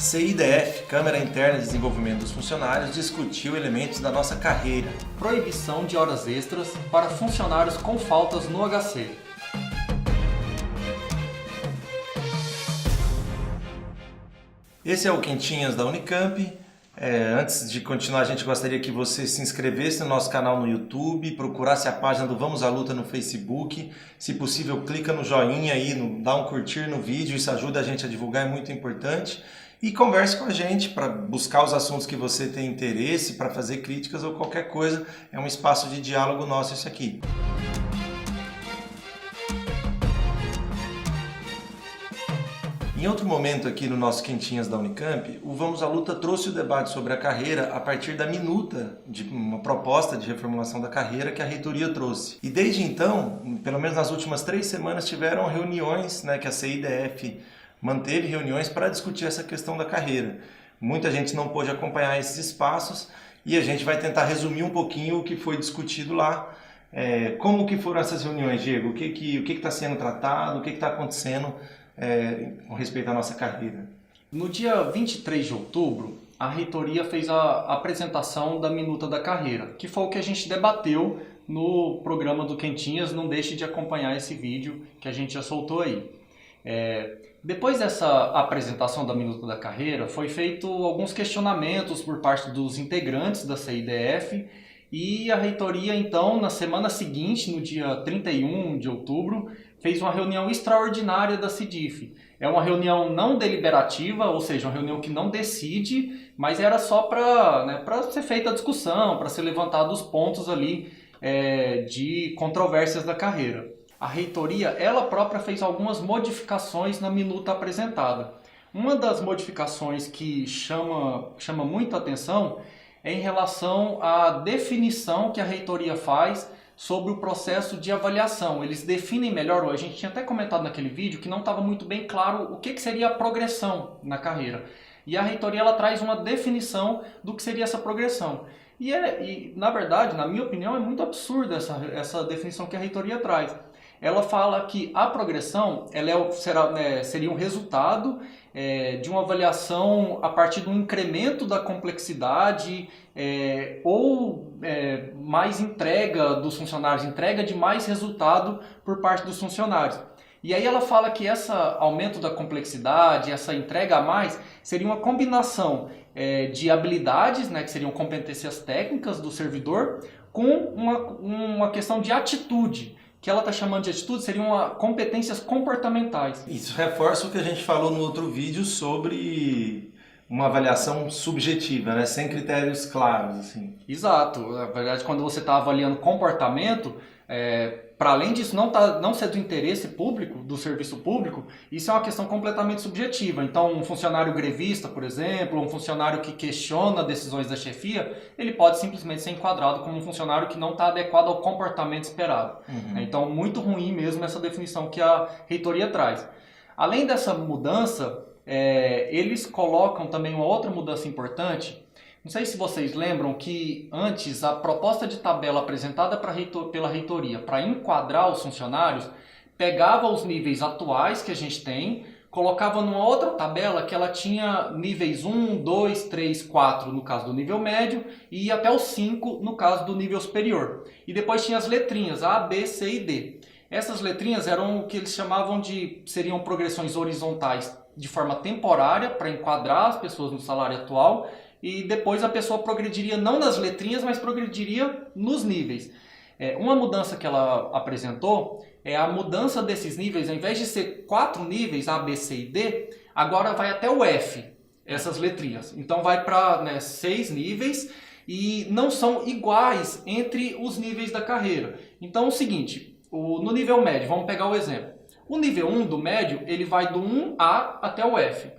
CIDF, Câmara Interna de Desenvolvimento dos Funcionários, discutiu elementos da nossa carreira. Proibição de horas extras para funcionários com faltas no HC. Esse é o Quentinhas da Unicamp. Antes de continuar, a gente gostaria que você se inscrevesse no nosso canal no YouTube, procurasse a página do Vamos à Luta no Facebook. Se possível, clica no joinha aí, dá um curtir no vídeo, isso ajuda a gente a divulgar, é muito importante. E converse com a gente para buscar os assuntos que você tem interesse, para fazer críticas ou qualquer coisa. É um espaço de diálogo nosso isso aqui. Em outro momento aqui no nosso Quentinhas da Unicamp, o Vamos à Luta trouxe o debate sobre a carreira a partir da minuta de uma proposta de reformulação da carreira que a reitoria trouxe. E desde então, pelo menos nas últimas 3 semanas, tiveram reuniões, que a CIDF manteve reuniões para discutir essa questão da carreira. Muita gente não pôde acompanhar esses espaços e a gente vai tentar resumir um pouquinho o que foi discutido lá. Como que foram essas reuniões, Diego? O que está sendo tratado? O que está acontecendo com respeito à nossa carreira? No dia 23 de outubro, a reitoria fez a apresentação da minuta da carreira, que foi o que a gente debateu no programa do Quentinhas. Não deixe de acompanhar esse vídeo que a gente já soltou aí. Depois dessa apresentação da minuta da carreira, foi feito alguns questionamentos por parte dos integrantes da CIDF e a reitoria, então, na semana seguinte, no dia 31 de outubro, fez uma reunião extraordinária da CIDF. É uma reunião não deliberativa, ou seja, uma reunião que não decide, mas era só para ser feita a discussão, para ser levantados os pontos ali de controvérsias da carreira. A reitoria, ela própria, fez algumas modificações na minuta apresentada. Uma das modificações que chama muito a atenção é em relação à definição que a reitoria faz sobre o processo de avaliação. Eles definem melhor, a gente tinha até comentado naquele vídeo que não estava muito bem claro o que seria a progressão na carreira. E a reitoria, ela traz uma definição do que seria essa progressão. E na verdade, na minha opinião, é muito absurda essa definição que a reitoria traz. Ela fala que a progressão seria um resultado de uma avaliação a partir do incremento da complexidade ou mais entrega dos funcionários, entrega de mais resultado por parte dos funcionários. E aí ela fala que esse aumento da complexidade, essa entrega a mais, seria uma combinação de habilidades, que seriam competências técnicas do servidor, com uma questão de atitude. Que ela está chamando de atitude seriam competências comportamentais. Isso reforça o que a gente falou no outro vídeo sobre uma avaliação subjetiva, sem critérios claros. Assim. Exato. Na verdade, quando você está avaliando comportamento, para além disso não ser do interesse público, do serviço público, isso é uma questão completamente subjetiva. Então, um funcionário grevista, por exemplo, um funcionário que questiona decisões da chefia, ele pode simplesmente ser enquadrado como um funcionário que não está adequado ao comportamento esperado. Uhum. Então, muito ruim mesmo essa definição que a reitoria traz. Além dessa mudança, eles colocam também uma outra mudança importante. Não sei se vocês lembram que antes a proposta de tabela apresentada pela reitoria para enquadrar os funcionários pegava os níveis atuais que a gente tem, colocava numa outra tabela que ela tinha níveis 1, 2, 3, 4 no caso do nível médio e até os 5 no caso do nível superior. E depois tinha as letrinhas A, B, C e D. Essas letrinhas eram o que eles chamavam seriam progressões horizontais de forma temporária para enquadrar as pessoas no salário atual. E depois a pessoa progrediria não nas letrinhas, mas progrediria nos níveis. Uma mudança que ela apresentou é a mudança desses níveis, ao invés de ser 4 níveis, A, B, C e D, agora vai até o F, essas letrinhas. Então vai para 6 níveis e não são iguais entre os níveis da carreira. Então é o seguinte, no nível médio, vamos pegar o exemplo. O nível 1 do médio, ele vai do 1A até o F.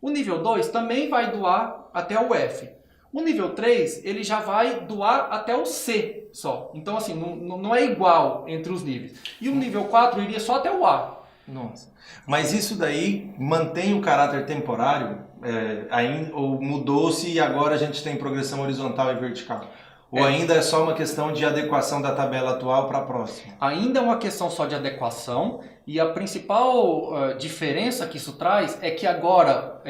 O nível 2 também vai do A até o F. O nível 3, ele já vai do A até o C só. Então, assim, não é igual entre os níveis. E o nível 4 iria só até o A. Nossa. Mas isso daí mantém o caráter temporário? Ou mudou-se e agora a gente tem progressão horizontal e vertical? Ou ainda é só uma questão de adequação da tabela atual para a próxima? Ainda é uma questão só de adequação, e a principal diferença que isso traz é que agora,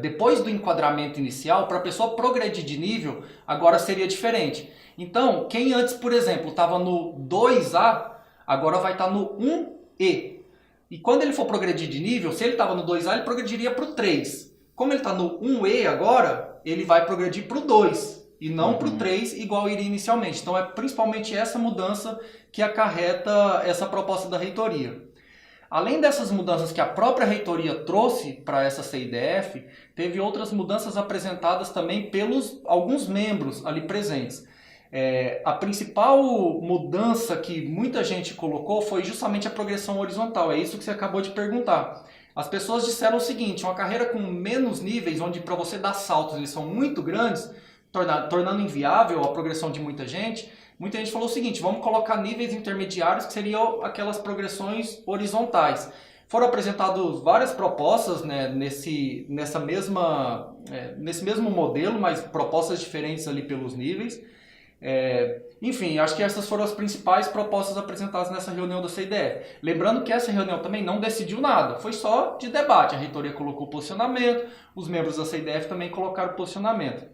depois do enquadramento inicial, para a pessoa progredir de nível, agora seria diferente. Então, quem antes, por exemplo, estava no 2A, agora vai estar no 1E. E quando ele for progredir de nível, se ele estava no 2A, ele progrediria para o 3. Como ele está no 1E agora, ele vai progredir para o 2 e não para o 3, igual iria inicialmente. Então é principalmente essa mudança que acarreta essa proposta da reitoria. Além dessas mudanças que a própria reitoria trouxe para essa CIDF, teve outras mudanças apresentadas também pelos alguns membros ali presentes. A principal mudança que muita gente colocou foi justamente a progressão horizontal. É isso que você acabou de perguntar. As pessoas disseram o seguinte: uma carreira com menos níveis, onde para você dar saltos eles são muito grandes, tornando inviável a progressão de muita gente falou o seguinte: vamos colocar níveis intermediários, que seriam aquelas progressões horizontais. Foram apresentadas várias propostas, né, nesse mesmo modelo, mas propostas diferentes ali pelos níveis. Enfim, acho que essas foram as principais propostas apresentadas nessa reunião da CIDF. Lembrando que essa reunião também não decidiu nada, foi só de debate. A reitoria colocou posicionamento, os membros da CIDF também colocaram posicionamento.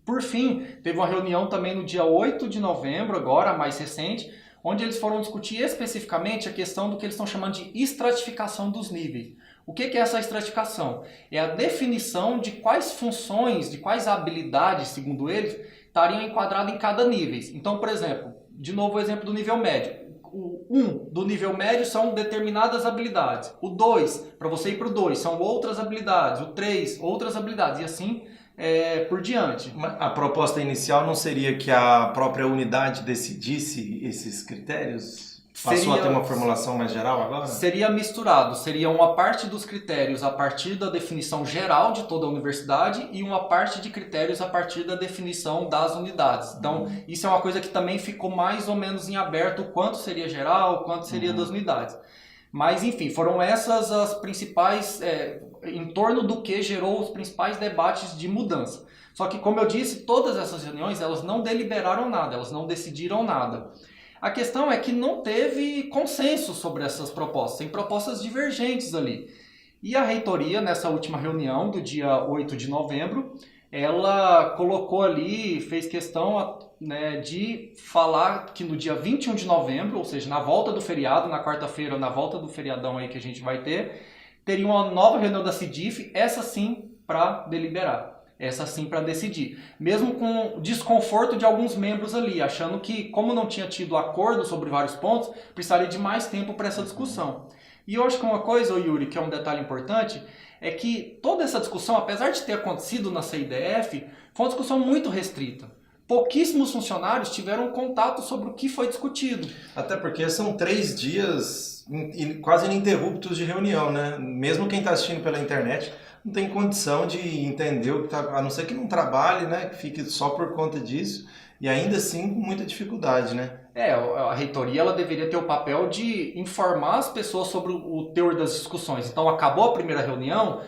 Por fim, teve uma reunião também no dia 8 de novembro, agora, a mais recente, onde eles foram discutir especificamente a questão do que eles estão chamando de estratificação dos níveis. O que é essa estratificação? É a definição de quais funções, de quais habilidades, segundo eles, estariam enquadradas em cada nível. Então, por exemplo, de novo o exemplo do nível médio. O 1 do nível médio são determinadas habilidades. O 2, para você ir para o 2, são outras habilidades. O 3, outras habilidades. E assim por diante. A proposta inicial não seria que a própria unidade decidisse esses critérios? Passou a ter uma formulação mais geral agora? Seria misturado. Seria uma parte dos critérios a partir da definição geral de toda a universidade e uma parte de critérios a partir da definição das unidades. Então, isso é uma coisa que também ficou mais ou menos em aberto, quanto seria geral, quanto seria das unidades. Mas, enfim, foram essas as principais, em torno do que gerou os principais debates de mudança. Só que, como eu disse, todas essas reuniões, elas não deliberaram nada, elas não decidiram nada. A questão é que não teve consenso sobre essas propostas, tem propostas divergentes ali. E a reitoria, nessa última reunião do dia 8 de novembro, ela colocou ali, fez questão, né, de falar que no dia 21 de novembro, ou seja, na volta do feriado, na quarta-feira, na volta do feriadão aí que a gente vai ter, teria uma nova reunião da CIDF, essa sim para deliberar. Essa sim para decidir. Mesmo com desconforto de alguns membros ali, achando que, como não tinha tido acordo sobre vários pontos, precisaria de mais tempo para essa discussão. E eu acho que uma coisa, Yuri, que é um detalhe importante, é que toda essa discussão, apesar de ter acontecido na CIDF, foi uma discussão muito restrita. Pouquíssimos funcionários tiveram contato sobre o que foi discutido. Até porque são 3 dias quase ininterruptos de reunião, né? Mesmo quem está assistindo pela internet não tem condição de entender o que está, a não ser que não trabalhe, né? Que fique só por conta disso, e ainda assim com muita dificuldade, né? A reitoria ela deveria ter o papel de informar as pessoas sobre o teor das discussões. Então, acabou a primeira reunião,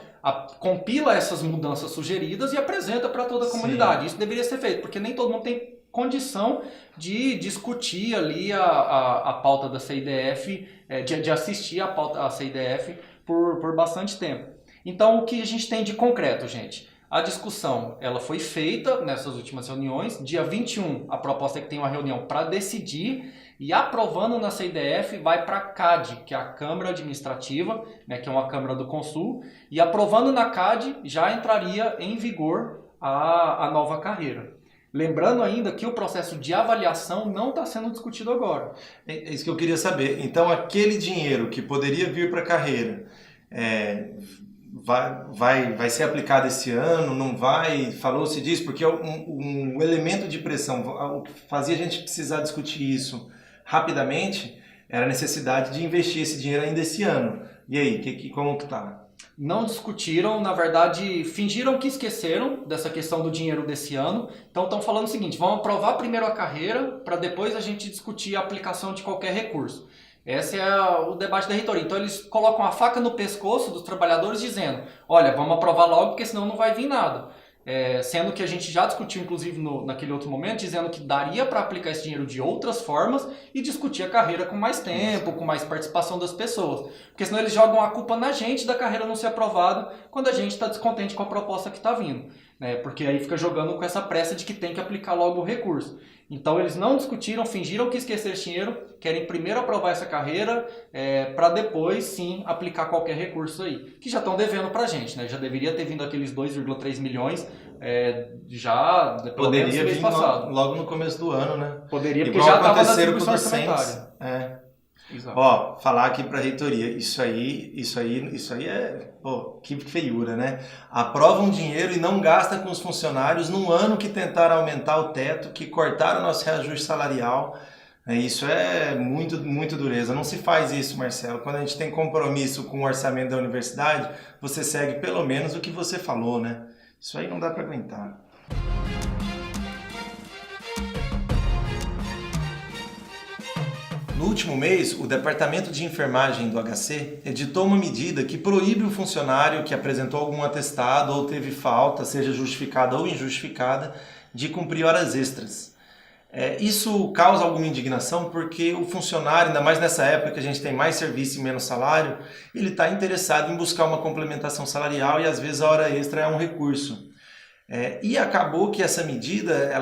compila essas mudanças sugeridas e apresenta para toda a comunidade. Sim. Isso deveria ser feito, porque nem todo mundo tem condição de discutir ali a pauta da CIDF, de assistir a pauta da CIDF por bastante tempo. Então, o que a gente tem de concreto, gente? A discussão ela foi feita nessas últimas reuniões. Dia 21, a proposta é que tem uma reunião para decidir, e aprovando na CIDF vai para a CAD, que é a Câmara Administrativa, né, que é uma Câmara do Consul, e aprovando na CAD já entraria em vigor a nova carreira. Lembrando ainda que o processo de avaliação não está sendo discutido agora. É isso que eu queria saber. Então, aquele dinheiro que poderia vir para a carreira vai ser aplicado esse ano, não vai? Falou-se disso, porque um elemento de pressão, o que fazia a gente precisar discutir isso rapidamente, era a necessidade de investir esse dinheiro ainda esse ano. E aí, como que tá? Não discutiram, na verdade, fingiram que esqueceram dessa questão do dinheiro desse ano. Então estão falando o seguinte: vamos aprovar primeiro a carreira para depois a gente discutir a aplicação de qualquer recurso. Esse é o debate da reitoria. Então eles colocam a faca no pescoço dos trabalhadores dizendo: olha, vamos aprovar logo porque senão não vai vir nada. sendo que a gente já discutiu, inclusive, naquele outro momento, dizendo que daria para aplicar esse dinheiro de outras formas e discutir a carreira com mais tempo, com mais participação das pessoas. Porque senão eles jogam a culpa na gente da carreira não ser aprovada quando a gente está descontente com a proposta que está vindo. Porque aí fica jogando com essa pressa de que tem que aplicar logo o recurso. Então eles não discutiram, fingiram que esqueceram esse dinheiro, querem primeiro aprovar essa carreira para depois sim aplicar qualquer recurso aí, que já estão devendo para a gente, né? Já deveria ter vindo aqueles 2,3 milhões já pelo menos no mês passado. Logo no começo do ano, né? Poderia, porque igual já estava na aconteceram com distribuição o orçamentária. Exato. Ó, falar aqui para a reitoria, isso aí é, que feiura, né? Aprovam dinheiro e não gasta com os funcionários num ano que tentaram aumentar o teto, que cortaram o nosso reajuste salarial. Isso é muito, muito dureza. Não se faz isso, Marcelo. Quando a gente tem compromisso com o orçamento da universidade, você segue pelo menos o que você falou, né? Isso aí não dá para aguentar. No último mês, o Departamento de Enfermagem do HC editou uma medida que proíbe o funcionário que apresentou algum atestado ou teve falta, seja justificada ou injustificada, de cumprir horas extras. Isso causa alguma indignação porque o funcionário, ainda mais nessa época que a gente tem mais serviço e menos salário, ele está interessado em buscar uma complementação salarial e às vezes a hora extra é um recurso. E acabou que essa medida,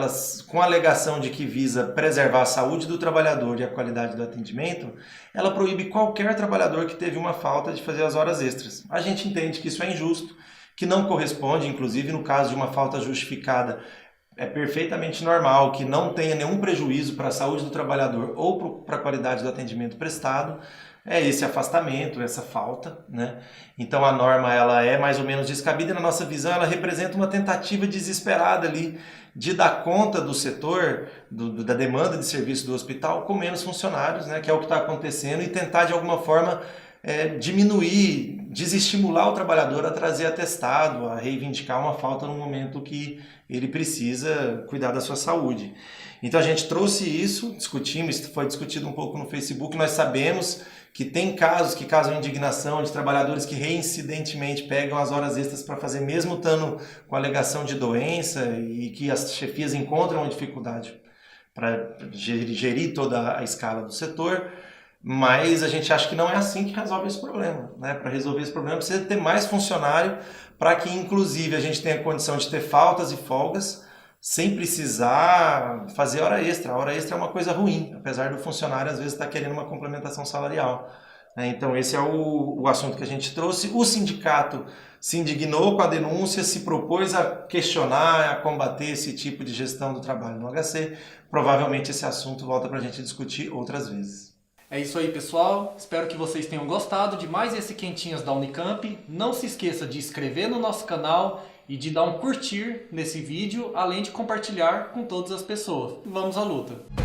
com a alegação de que visa preservar a saúde do trabalhador e a qualidade do atendimento, ela proíbe qualquer trabalhador que teve uma falta de fazer as horas extras. A gente entende que isso é injusto, que não corresponde, inclusive no caso de uma falta justificada, é perfeitamente normal que não tenha nenhum prejuízo para a saúde do trabalhador ou para a qualidade do atendimento prestado. Esse afastamento, essa falta, né? Então a norma ela é mais ou menos descabida e na nossa visão ela representa uma tentativa desesperada ali de dar conta do setor, da demanda de serviço do hospital com menos funcionários, né? Que é o que está acontecendo, e tentar de alguma forma diminuir, desestimular o trabalhador a trazer atestado, a reivindicar uma falta no momento que ele precisa cuidar da sua saúde. Então a gente trouxe isso, discutimos, foi discutido um pouco no Facebook, nós sabemos que tem casos que causam indignação de trabalhadores que reincidentemente pegam as horas extras para fazer, mesmo estando com alegação de doença, e que as chefias encontram uma dificuldade para gerir toda a escala do setor, mas a gente acha que não é assim que resolve esse problema, né? Para resolver esse problema precisa ter mais funcionário para que inclusive a gente tenha condição de ter faltas e folgas sem precisar fazer hora extra. A hora extra é uma coisa ruim, apesar do funcionário às vezes estar querendo uma complementação salarial. Então esse é o assunto que a gente trouxe. O sindicato se indignou com a denúncia, se propôs a questionar, a combater esse tipo de gestão do trabalho no HC. Provavelmente esse assunto volta para a gente discutir outras vezes. É isso aí, pessoal. Espero que vocês tenham gostado de mais esse Quentinhas da Unicamp. Não se esqueça de inscrever no nosso canal e de dar um curtir nesse vídeo, além de compartilhar com todas as pessoas. Vamos à luta!